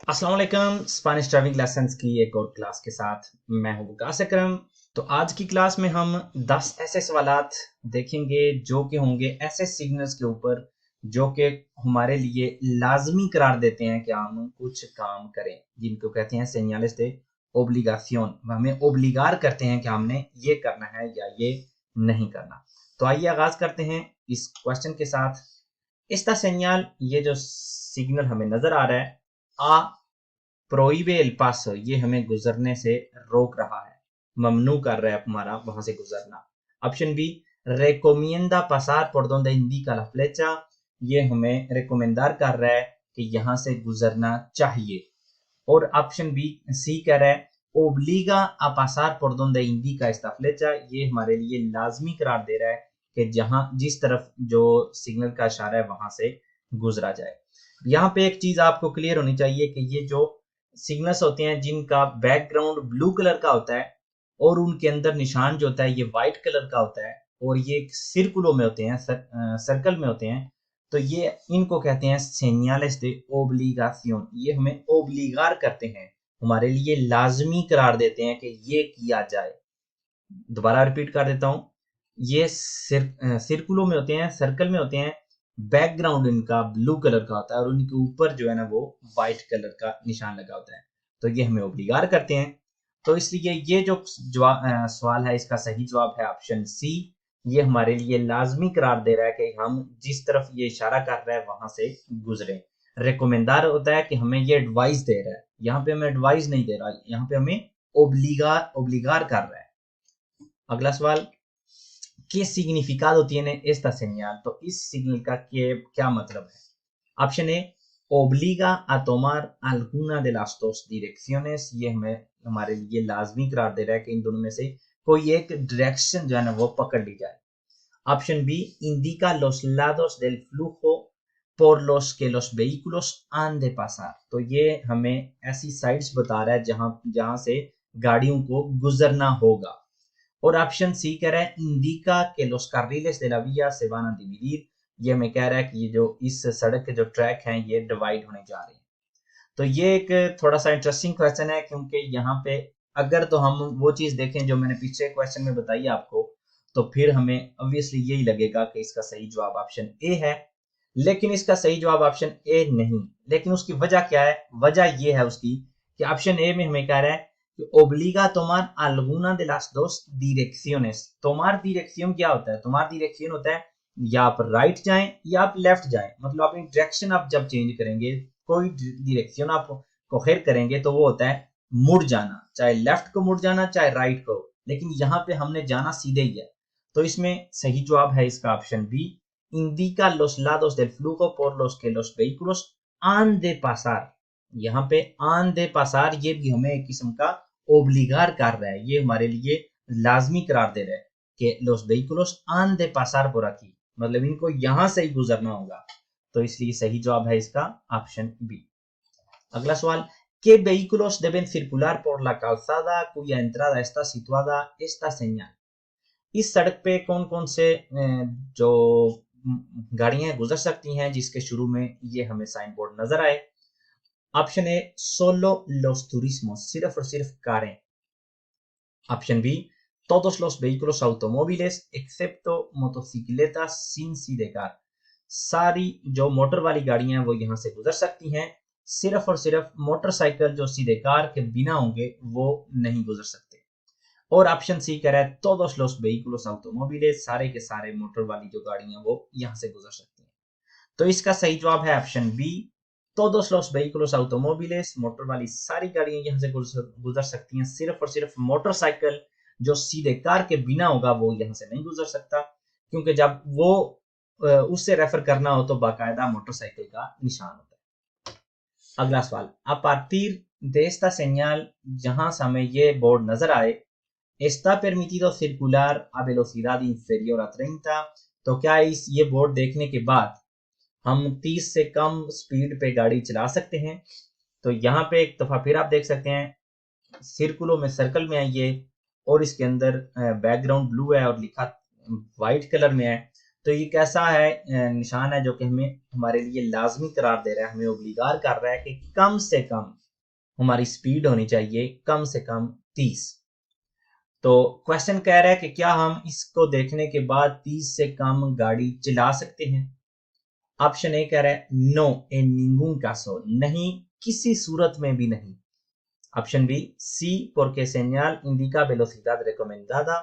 अस्सलाम वालेकुम। Spanish driving lessons की एक और क्लास के साथ मैं हूं वकास अकरम। तो आज की क्लास में हम 10 ऐसे सवालात देखेंगे जो कि होंगे ऐसे सिग्नल्स के ऊपर जो कि हमारे लिए लाजमी करार देते हैं कि हम कुछ काम करें, जिनको कहते हैं सेñales de ओब्लिगाción। हमें ओब्लिगार करते हैं कि हमने ये करना है या ये नहीं करना। तो आइए आगाज करते हैं इस क्वेश्चन के साथ। esta señal, ये जो सिग्नल हमें नजर आ रहा है, आ प्रोहिबे एल पासो, ये हमें गुजरने से रोक रहा है, ममनू कर रहा है हमारा वहां से गुजरना। ऑप्शन बी, रेकोमिenda pasar por donde indica la flecha, ये हमें रिकमेंडर कर रहा है कि यहां से गुजरना चाहिए। और ऑप्शन बी सी कह रहा है ओब्लिगा आ पासार por donde indica esta flecha, ये हमारे लिए लाजमी करार दे रहा है कि जहां जिस तरफ जो सिग्नल का इशारा है वहां से गुजरा जाए। यहाँ पे एक चीज आपको क्लियर होनी चाहिए कि ये जो सिग्नल्स होते हैं जिनका बैकग्राउंड ब्लू कलर का होता है और उनके अंदर निशान जो होता है ये व्हाइट कलर का होता है और ये सर्कुलों में होते हैं, सर्कल में होते हैं, तो ये इनको कहते हैं सेñales de obligación। ये हमें ओब्लिगार करते हैं, हमारे लिए लाजमी करार देते हैं कि ये किया जाए। दोबारा रिपीट कर देता हूं, ये सर्कुलों में होते हैं, सर्कल में होते हैं, बैकग्राउंड इनका ब्लू कलर का होता है और उनके ऊपर जो है ना वो व्हाइट कलर का निशान लगा होता है, तो ये हमें ओब्लिगार करते हैं। तो इसलिए ये जो सवाल है इसका सही जवाब है ऑप्शन सी। ये हमारे लिए लाजमी करार दे रहा है कि हम जिस तरफ ये इशारा कर रहा है वहां से गुजरे। रिकमेंडर होता है कि हमें ये एडवाइस दे रहा है, यहाँ पे हमें एडवाइस नहीं दे रहा, यहाँ पे हमें ओब्लिगार कर रहा है। अगला सवाल, ¿qué significado tiene esta señal? तो इस सिग्नल का क्या मतलब है? Option A, obliga a tomar alguna de las dos direcciones, ये हमें हमारे लिए लाजमी करार दे रहा है कि इन दोनों में से कोई एक डायरेक्शन जो है ना वो पकड़ ली जाए। Option B, indica los lados del flujo por los que los vehículos han de pasar, तो ये हमें ऐसी साइड्स बता रहा है जहां जहां से गाड़ियों को गुजरना होगा। और ऑप्शन सी कह रहा है इंडिका के los carriles de la vía se van a dividir, ये हमें कह रहा है कि ये जो इस सड़क के जो ट्रैक हैं ये डिवाइड होने जा रहे हैं। तो ये एक थोड़ा सा इंटरेस्टिंग क्वेश्चन है क्योंकि यहाँ पे अगर तो हम वो चीज देखें जो मैंने पिछले क्वेश्चन में बताई आपको, तो फिर हमें ऑब्वियसली यही लगेगा कि इसका सही जवाब ऑप्शन ए है, लेकिन इसका सही जवाब ऑप्शन ए नहीं। लेकिन उसकी वजह क्या है? वजह ये है उसकी कि ऑप्शन ए में हमें कह रहा है कि obliga a tomar alguna de las dos direcciones। tomar dirección क्या होता है? tomar dirección होता है या आप राइट जाएं या आप लेफ्ट जाएं, मतलब अपनी डायरेक्शन आप जब चेंज करेंगे, कोई डायरेक्शन आप कोहेर करेंगे तो वो होता है मुड़ जाना, चाहे लेफ्ट को मुड़ जाना चाहे राइट को, लेकिन यहाँ पे हमने जाना सीधे ही है। तो इसमें सही जवाब है इसका option B, indica los lados del flujo por los que los vehículos han de pasar। यहाँ पे आन दे पासार ये भी हमें एक किस्म का ओब्लिगार कर रहा है, ये हमारे लिए लाजमी करार दे रहा है कि los vehículos han de pasar por aquí, मतलब इनको यहां से ही गुजरना होगा। तो इसलिए सही जवाब है इसका ऑप्शन बी। अगला सवाल, ¿qué vehículos deben circular por la calzada cuya entrada está situada esta señal? इस सड़क पे कौन कौन से जो गाड़ियां गुजर सकती हैं जिसके शुरू में ये हमें साइन बोर्ड नजर आए। ऑप्शन ए, सोलो los turismos, सिर्फ और सिर्फ कारें। Option B, todos los vehículos automóviles excepto motocicletas sin sidecar, सारी जो मोटर वाली गाड़ियां हैं वो यहां से गुजर सकती हैं, सिर्फ और सिर्फ मोटरसाइकिल जो सीधे कार के बिना होंगे वो नहीं गुजर सकते। और ऑप्शन सी कह रहा है todos los vehículos automóviles, सारे के सारे मोटर वाली जो गाड़ियां वो यहां से गुजर सकती हैं। तो इसका सही जवाब है option B, todos los vehículos automóviles, motor वाली सारी गाड़ियां यहां से गुजर सकती हैं, सिर्फ और सिर्फ मोटरसाइकिल जो सीधे कार के बिना होगा वो यहां से नहीं गुजर सकता, क्योंकि जब वो उससे रेफर करना हो तो बाकायदा मोटरसाइकिल का निशान होता है। अगला सवाल, a partir de esta señal, जहां से हमें ये बोर्ड नजर आए, está permitido circular a velocidad inferior a 30, तो क्या इस ये बोर्ड देखने के बाद हम 30 से कम स्पीड पे गाड़ी चला सकते हैं? तो यहाँ पे एक दफा फिर आप देख सकते हैं सर्कुलों में, सर्कल में है ये, और इसके अंदर बैकग्राउंड ब्लू है और लिखा व्हाइट कलर में है। तो ये कैसा है निशान है जो कि हमें हमारे लिए लाजमी करार दे रहा है, हमें ओब्लिगार कर रहा है कि कम से कम हमारी स्पीड होनी चाहिए कम से कम 30। तो क्वेश्चन कह रहा है कि क्या हम इसको देखने के बाद 30 से कम गाड़ी चला सकते हैं। ऑप्शन ए कह रहा है नो en ningún caso, नहीं किसी सूरत में भी नहीं। Option B C porque señal indica velocidad recomendada,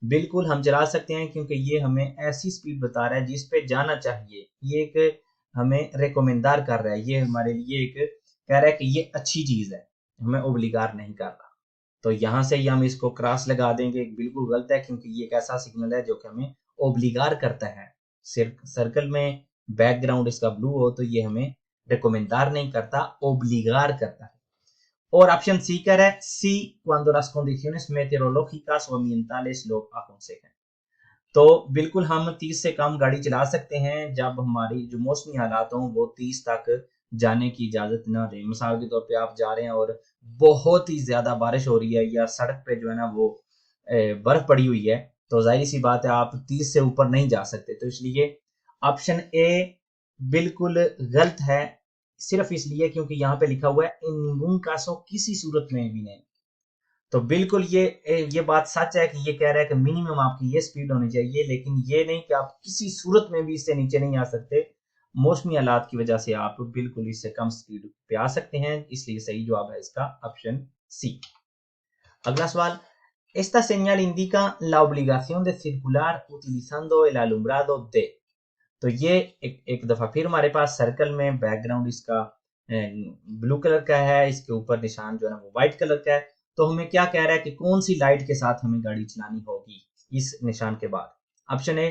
बिल्कुल हम चला सकते हैं क्योंकि ये हमें ऐसी स्पीड बता रहा है जिस पे जाना चाहिए, ये एक हमें रिकमेंडार कर रहा है, ये हमारे लिए एक कह रहा है कि ये अच्छी चीज है, हमें ओब्लिगार नहीं कर रहा। तो यहां से ही हम इसको क्रॉस लगा देंगे, बिल्कुल गलत है क्योंकि ये एक ऐसा सिग्नल है जो कि हमें ओब्लिगार करता है। सर्कल में बैकग्राउंड इसका ब्लू हो तो ये हमें रिकमेंडार नहीं करता, ओब्लिगार करता है। और ऑप्शन सी कह रहा है सी cuando las condiciones meteorológicas o ambientales lo aconsejen, तो बिल्कुल हम 30 से कम गाड़ी चला सकते हैं जब हमारी जो मौसमी हालात हों वो 30 तक जाने की इजाजत ना दें। मिसाल के तौर पे आप जा रहे हैं और बहुत ही ज्यादा बारिश हो रही है या सड़क पे जो है ना वो बर्फ पड़ी हुई है, तो जाहिर सी बात है आप 30 से ऊपर नहीं जा सकते। तो इसलिए ऑप्शन ए बिल्कुल गलत है, सिर्फ इसलिए क्योंकि यहाँ पे लिखा हुआ है इन निंगुन कासो, किसी सूरत में भी नहीं। तो बिल्कुल ये बात सच है कि ये कह रहा है कि मिनिमम आपकी ये स्पीड होनी चाहिए, लेकिन ये नहीं कि आप किसी सूरत में भी इससे नीचे नहीं आ सकते। मौसमी हालात की वजह से आप बिल्कुल इससे कम स्पीड पे आ सकते हैं, इसलिए सही जवाब है इसका ऑप्शन सी। अगला सवाल, esta señal indica la obligación de circular utilizando el alumbrado de, तो ये एक दफा फिर हमारे पास सर्कल में बैकग्राउंड इसका ब्लू कलर का है, इसके ऊपर निशान जो है वो व्हाइट कलर का है। तो हमें क्या कह रहा है कि कौन सी लाइट के साथ हमें गाड़ी चलानी होगी इस निशान के बाद। Option A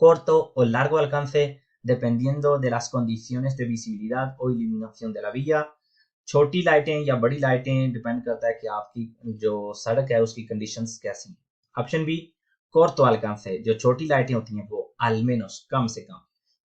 corto o largo alcance dependiendo de las condiciones de visibilidad o iluminación de la vía, छोटी लाइटें या बड़ी लाइटें डिपेंड करता है कि आपकी जो सड़क है उसकी कंडीशंस कैसी हैं। ऑप्शन बी corto alcance, जो छोटी लाइटें होती हैं वो al menos कम से कम,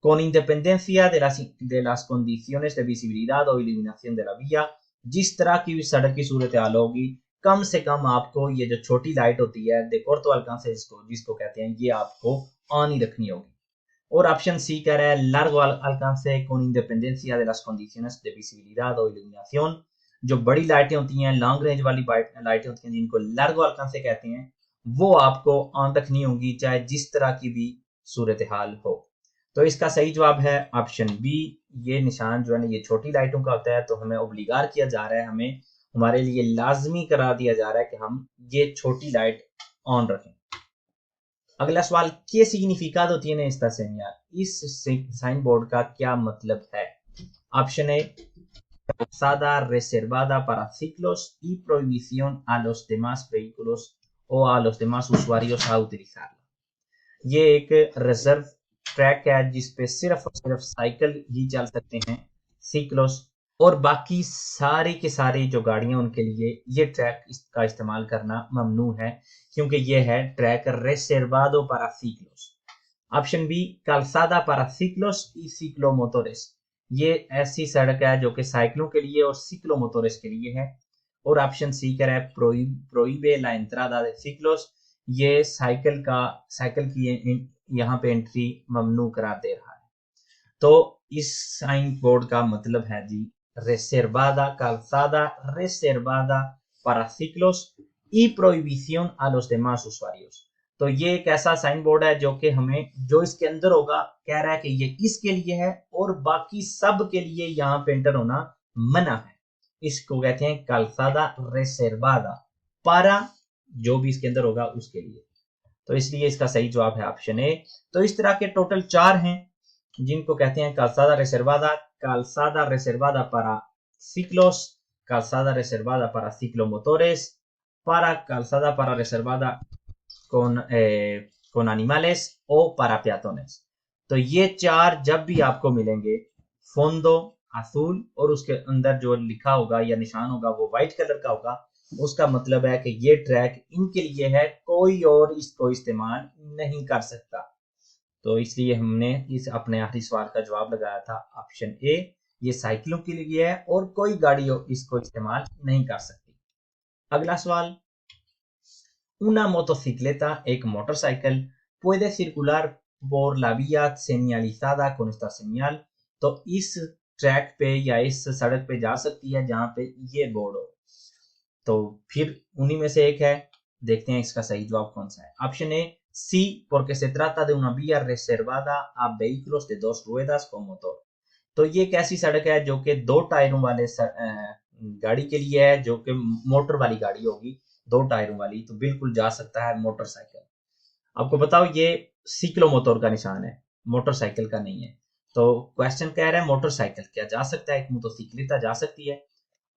con independencia de las condiciones de visibilidad o iluminación de la vía, जिस तरह की भी सड़क की सूरत हाल होगी कम से कम आपको ये जो छोटी लाइट होती है de corto alcance जिसको कहते हैं ये आपको ऑन ही रखनी होगी। और ऑप्शन सी कह रहा है largo alcance con independencia de las condiciones de visibilidad o iluminación, जो बड़ी लाइटें होती हैं लॉन्ग रेंज वाली लाइटें होती हैं जिनको largo alcance कहते हैं, वो आपको ऑन रखनी होगी चाहे जिस तरह की भी सूरत हाल हो। तो इसका सही जवाब है ऑप्शन बी, ये निशान जो है ना ये छोटी लाइटों का होता है, तो हमें ओब्लिगार किया जा रहा है, हमें हमारे लिए लाजमी करार दिया जा रहा है कि हम ये छोटी लाइट ऑन रखें। अगला सवाल, ¿qué significado tiene esta señal? इस साइन बोर्ड का क्या मतलब है। Option A calzada reservada para ciclos y prohibición a los demás vehículos o a los demás usuarios a utilizarla, ये एक रिजर्व ट्रैक है जिसपे सिर्फ और सिर्फ साइकिल ही चल सकते हैं, सिक्लोस, और बाकी सारी की सारी जो गाड़ियां उनके लिए ये ट्रैक का इस्तेमाल करना ममनू है क्योंकि ये है track reservado para ciclos। Option B calzada para ciclos y ciclomotores, ये ऐसी सड़क है जो कि साइकिलों के लिए और सिक्लोमोटोरेस के लिए है। और ऑप्शन सी कह रहा है prohíbe la entrada de ciclos, ये साइकिल की यहाँ पे एंट्री ममनू करार दे रहा है। तो इस साइन बोर्ड का मतलब है जी reservada, calzada reservada para ciclos y prohibición a los demás usuarios। तो ये एक ऐसा साइन बोर्ड है जो कि हमें जो इसके अंदर होगा कह रहा है कि ये इसके लिए है और बाकी सब के लिए यहाँ पे एंटर होना मना है, इसको कहते हैं calzada reservada para, जो भी इसके अंदर होगा उसके लिए। तो इसलिए इसका सही जवाब है ऑप्शन ए। तो इस तरह के टोटल 4 हैं जिनको कहते हैं calzada reservada para ciclos, calzada reservada para ciclomotores, calzada para reservada con animales o para peatones। तो ये 4 जब भी आपको मिलेंगे फोंदो असूल और उसके अंदर जो लिखा होगा या निशान होगा वो व्हाइट कलर का होगा, उसका मतलब है कि ये ट्रैक इनके लिए है, कोई और इसको इस्तेमाल नहीं कर सकता। तो इसलिए हमने इस अपने आखिरी सवाल का जवाब लगाया था ऑप्शन ए, ये साइकिलों के लिए है और कोई गाड़ी इसको इस्तेमाल नहीं कर सकती। अगला सवाल, una motocicleta, एक motorcycle, puede circular por la vía señalizada con esta señal, तो इस ट्रैक पे या इस सड़क पे जा सकती है जहां पे ये बोर्ड हो। तो फिर उन्हीं में से एक है, देखते हैं इसका सही जवाब कौन सा है। Option A C, porque se trata de una vía reservada a vehículos de dos ruedas con motor। तो ये एक ऐसी सड़क है जो कि दो टायरों वाले गाड़ी के लिए है, जो कि मोटर वाली गाड़ी होगी, दो टायरों वाली, तो बिल्कुल जा सकता है मोटरसाइकिल। आपको बताओ ये साइक्लोमोटर का निशान है, मोटरसाइकिल का नहीं है। तो क्वेश्चन कह रहा है मोटरसाइकिल क्या जा सकता है, एक मोटोसिक्लेटा जा सकती है।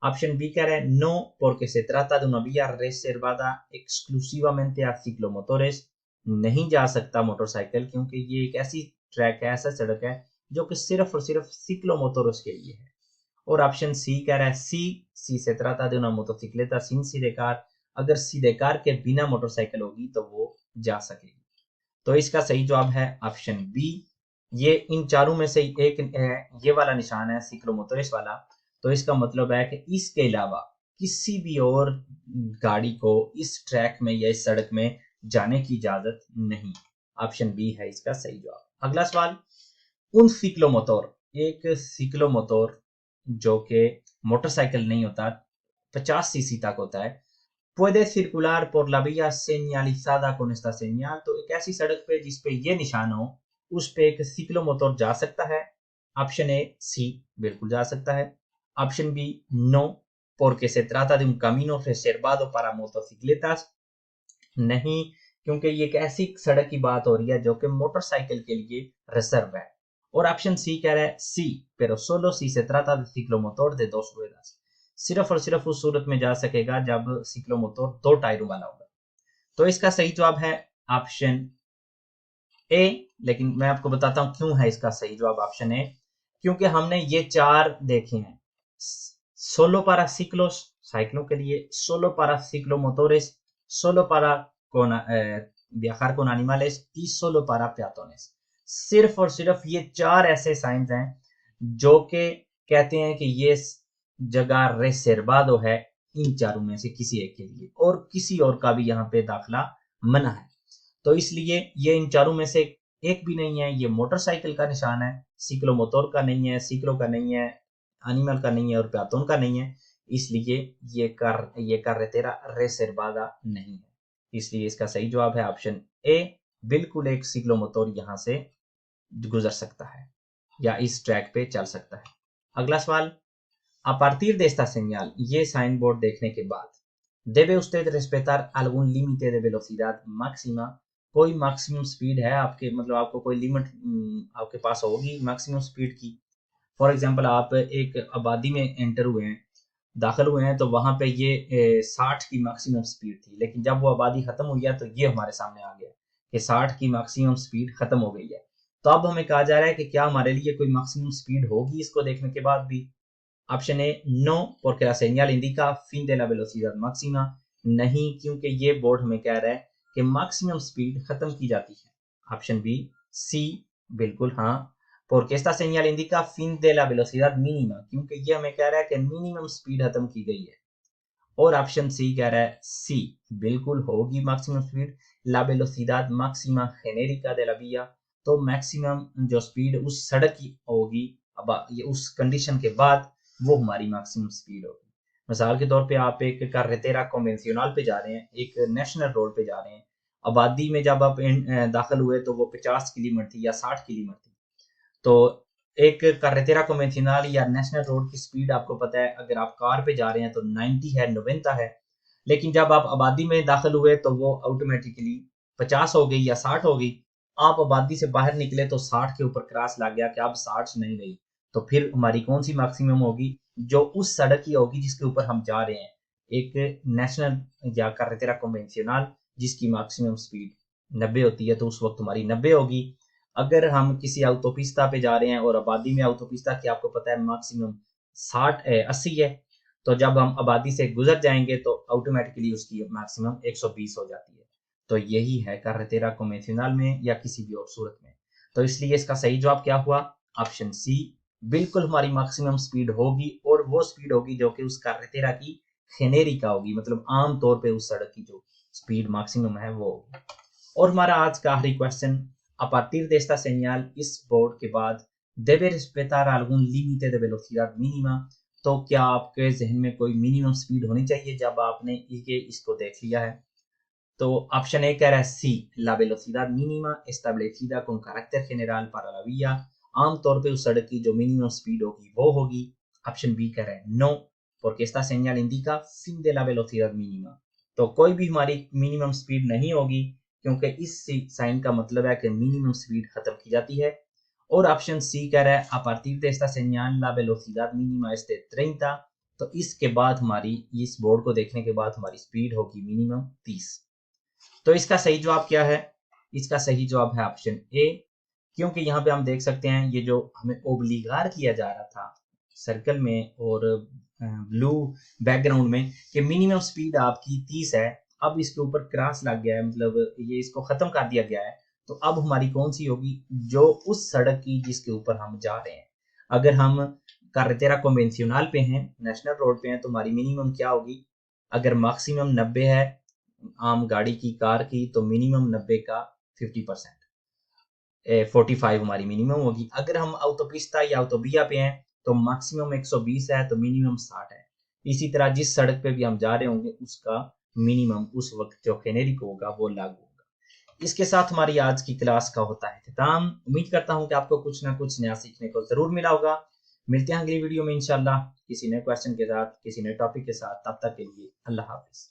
ऑप्शन बी कह रहा है no, porque se trata de una vía reservada exclusivamente a ciclomotores। नहीं जा सकता मोटरसाइकिल क्योंकि ये एक ऐसी ट्रैक है, ऐसा सड़क है जो कि सिर्फ और सिर्फ सिक्लोमोटोरस के लिए है। और ऑप्शन सी कह रहा है सी से trata de una motocicleta sin sidecar। अगर sidecar के बिना मोटरसाइकिल होगी तो वो जा सकेगी। तो इसका सही जवाब है ऑप्शन बी। ये इन चारों में से एक ये वाला निशान है सिक्लोमोटोरस वाला। तो इसका मतलब है कि इसके अलावा किसी भी और गाड़ी को इस ट्रैक में या इस सड़क में जाने की इजाजत नहीं। ऑप्शन बी है इसका सही जवाब। अगला सवाल, उन सिक्लोमोटर, एक सिक्लोमोटर जो कि मोटरसाइकिल नहीं होता, 50 सीसी तक होता है, puede circular por la vía señalizada con esta señal। तो एक ऐसी सड़क पे जिस पे ये निशान हो, उस पे एक सिक्लोमोटर जा सकता है। ऑप्शन ए सी, बिल्कुल जा सकता है। Option B no, porque se trata de un camino reservado para motocicletas। नहीं, क्योंकि ये एक ऐसी सड़क की बात हो रही है जो कि मोटरसाइकिल के लिए रिजर्व है। और ऑप्शन सी कह रहा है सी, pero solo si se trata de ciclomotor de dos ruedas। सिर्फ और सिर्फ उस सूरत में जा सकेगा जब सिक्लोमोटर दो टायरों वाला होगा। तो इसका सही जवाब है ऑप्शन ए। लेकिन मैं आपको बताता हूं क्यों है इसका सही जवाब ऑप्शन ए, क्योंकि हमने ये चार देखे हैं। सोलो पारा सिक्लोस साइक्लों के लिए, सोलो पारा सिक्लोमोटोरेस, सोलो पारा con viajar con animales y solo para peatones। सिर्फ और सिर्फ ये चार ऐसे साइंस हैं जो कि कहते हैं कि ये जगह रेसेर्वादो है इन चारों में से किसी एक के लिए, और किसी और का भी यहाँ पे दाखिला मना है। तो इसलिए ये इन चारों में से एक भी नहीं है। ये मोटरसाइकिल का निशान है, सिक्लोमोटर का नहीं है, सिक्लो का नहीं है, एनिमल का नहीं है और प्यातोन का नहीं है। इसलिए ये कार्रेटेरा रेसेर्वादा नहीं है। इसलिए इसका सही जवाब है ऑप्शन ए। बिल्कुल एक सिक्लोमोटर यहाँ से गुजर सकता है या इस ट्रैक पे चल सकता है। अगला सवाल, a partir de esta señal, ये साइन बोर्ड देखने के बाद, debe usted respetar algún límite de velocidad máxima। कोई मैक्सिमम स्पीड है आपके, मतलब आपको कोई लिमिट आपके पास होगी मैक्सिमम स्पीड की। फॉर एग्जांपल आप एक आबादी में एंटर हुए हैं, दाखिल हुए हैं, तो वहां पे ये 60 की मैक्सिमम स्पीड थी, लेकिन जब वो आबादी खत्म हुई है तो ये हमारे सामने आ गया कि 60 की मैक्सिमम स्पीड खत्म हो गई है। तो अब हमें कहा जा रहा है कि क्या हमारे लिए कोई मैक्सिमम स्पीड होगी इसको देखने के बाद भी। Option A no, porque la señal indica fin de la velocidad máxima। नहीं, क्योंकि ये बोर्ड हमें कह रहा है कि मैक्सिमम स्पीड खत्म की जाती है। ऑप्शन बी सी, बिल्कुल हाँ, porque esta señal indica fin de la velocidad mínima, क्योंकि ये हमें कह रहा है कि मिनिमम स्पीड खत्म की गई है। और ऑप्शन सी कह रहा है सी, बिल्कुल होगी maximum speed, la velocidad máxima genérica de la vía। तो मैक्सिमम जो स्पीड उस सड़क की होगी, अब ये उस कंडीशन के बाद वो हमारी मैक्सिमम स्पीड होगी। मिसाल के तौर पे आप एक कार्रेटेरा कन्वेंशनल पे जा रहे हैं, एक नेशनल रोड पे जा रहे हैं, आबादी में जब आप दाखिल हुए तो वो 50 किलोमीटर थी या 60 किलोमीटर थी। तो एक कार्रेटेरा कन्वेंशनल या नेशनल रोड की स्पीड आपको पता है, अगर आप कार पे जा रहे हैं तो 90 है, 90 है। लेकिन जब आप आबादी में दाखिल हुए तो वो ऑटोमेटिकली 50 हो गई या 60 हो गई। आप आबादी से बाहर निकले तो 60 के ऊपर क्रॉस लग गया कि अब 60 नहीं रही। तो फिर हमारी कौन सी मैक्सिमम होगी, जो उस सड़क की होगी जिसके ऊपर हम जा रहे हैं, एक नेशनल या कार्रेटेरा कन्वेंशनल जिसकी मैक्सिमम स्पीड 90 होती है, तो उस वक्त हमारी 90 होगी। अगर हम किसी autoपिस्ता पे जा रहे हैं और आबादी में autoपिस्ता की आपको पता है मैक्सिमम 80 है, तो जब हम आबादी से गुजर जाएंगे तो ऑटोमेटिकली उसकी मैक्सिमम 120 हो जाती है। तो यही है कार्रेटेरा कन्वेंशनल में या किसी भी और सूरत में। तो इसलिए इसका सही जवाब क्या हुआ, ऑप्शन सी। बिल्कुल हमारी मैक्सिमम स्पीड होगी, और वो स्पीड होगी जो कि उस कार्रेटेरा की जेनेरिका होगी, मतलब आम तौर पे उस सड़क की जो स्पीड मैक्सिमम है वो होगी। और हमारा आज का आखिरी question, A partir de esta señal, इस बोर्ड के बाद debe respetar algún límite de velocidad mínima, तो क्या आपके जहन में कोई मिनिमम स्पीड होनी चाहिए जब आपने इसको देख लिया है? तो ऑप्शन ए कह रहा है सी, la velocidad mínima establecida con carácter general para la vía, आमतौर पे उस सड़क की जो मिनिमम स्पीड होगी वो होगी। ऑप्शन बी कह रहा है no, porque esta señal indica fin de la velocidad mínima, तो कोई भी हमारी मिनिमम स्पीड नहीं होगी क्योंकि इस साइन का मतलब है कि मिनिमम स्पीड खत्म की जाती है। और ऑप्शन सी कह रहा है a partir de esta señal la velocidad mínima es de 30, तो इसके बाद हमारी इस बोर्ड को देखने के बाद हमारी स्पीड होगी मिनिमम 30। तो इसका सही जवाब क्या है? इसका सही जवाब है ऑप्शन ए, क्योंकि यहाँ पे हम देख सकते हैं ये जो हमें ओब्लिगार किया जा रहा था सर्कल में और ब्लू बैकग्राउंड में कि मिनिमम स्पीड आपकी 30 है, अब इसके ऊपर क्रॉस लग गया है, मतलब ये इसको खत्म कर दिया गया है। तो अब हमारी कौन सी होगी? जो उस सड़क की जिसके ऊपर हम जा रहे हैं। अगर हम कार्रेटेरा कन्वेंशनल पे हैं, नेशनल रोड पे हैं, तो हमारी मिनिमम क्या होगी? अगर मैक्सिमम 90 है आम गाड़ी की, कार की, तो मिनिमम 90 का 50%, 45 हमारी मिनिमम होगी। अगर हम ऑटोपिस्टा या ऑटोबिया पे हैं तो मैक्सिमम 120 है, तो मिनिमम 60 है। इसी तरह जिस सड़क पे भी हम जा रहे होंगे उसका मिनिमम उस वक्त जो जेनेरिक होगा वो लागू होगा। इसके साथ हमारी आज की क्लास का होता है इख्तिताम। उम्मीद करता हूँ कि आपको कुछ ना कुछ नया सीखने को जरूर मिला होगा। मिलते हैं अगली वीडियो में इंशाल्लाह किसी नए क्वेश्चन के साथ, किसी नए टॉपिक के साथ। तब तक के लिए अल्लाह हाफिज।